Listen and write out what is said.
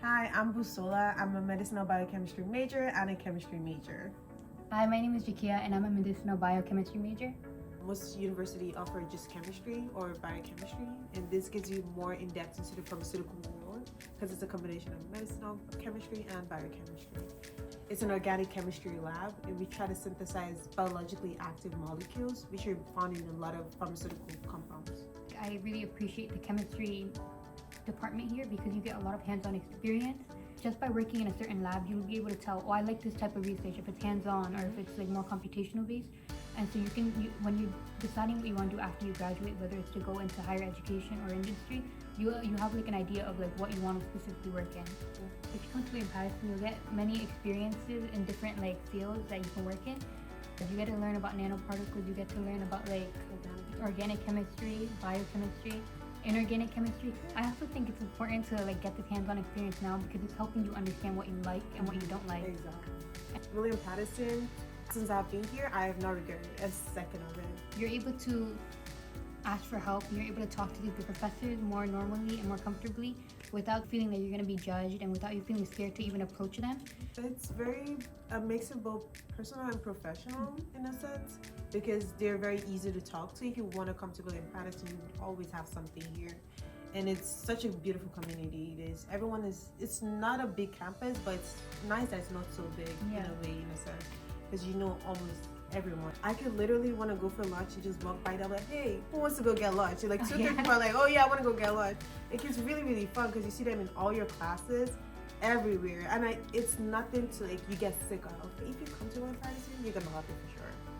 Hi, I'm Busola. I'm a medicinal biochemistry major and a chemistry major. Hi, my name is Jakia and I'm a medicinal biochemistry major. Most universities offer just chemistry or biochemistry, and this gives you more in-depth into the pharmaceutical world because it's a combination of medicinal chemistry and biochemistry. It's an organic chemistry lab, and we try to synthesize biologically active molecules, which are found in a lot of pharmaceutical compounds. I really appreciate the chemistry department here because you get a lot of hands-on experience. Just by working in a certain lab, you'll be able to tell, oh, I like this type of research, if it's hands-on or if it's like more computational based. And so when you're deciding what you want to do after you graduate, whether it's to go into higher education or industry, you have like an idea of like what you want to specifically work in. If you come to William Patterson, you'll get many experiences in different like fields that you can work in. You get to learn about nanoparticles, you get to learn about like organic chemistry, biochemistry, inorganic chemistry. I also think it's important to like get this hands-on experience now because it's helping you understand what you like and what you don't like. Exactly. William Patterson, since I've been here, I have not regretted a second of it. You're able to ask for help and you're able to talk to the professors more normally and more comfortably without feeling that you're going to be judged and without you feeling scared to even approach them. It's very makes it both personal and professional in a sense because they're very easy to talk to. If you want to come to William Patterson, you would always have something here. And it's such a beautiful community. It's not a big campus, but it's nice that it's not so big in a way, in a sense, because you know almost everyone. I could literally want to go for lunch and just walk by them like, hey, who wants to go get lunch? And like two, three people are like, oh yeah, I want to go get lunch. It gets really, really fun because you see them in all your classes everywhere. And it's nothing to like you get sick of. If you come to William Patterson, you're gonna love it for sure.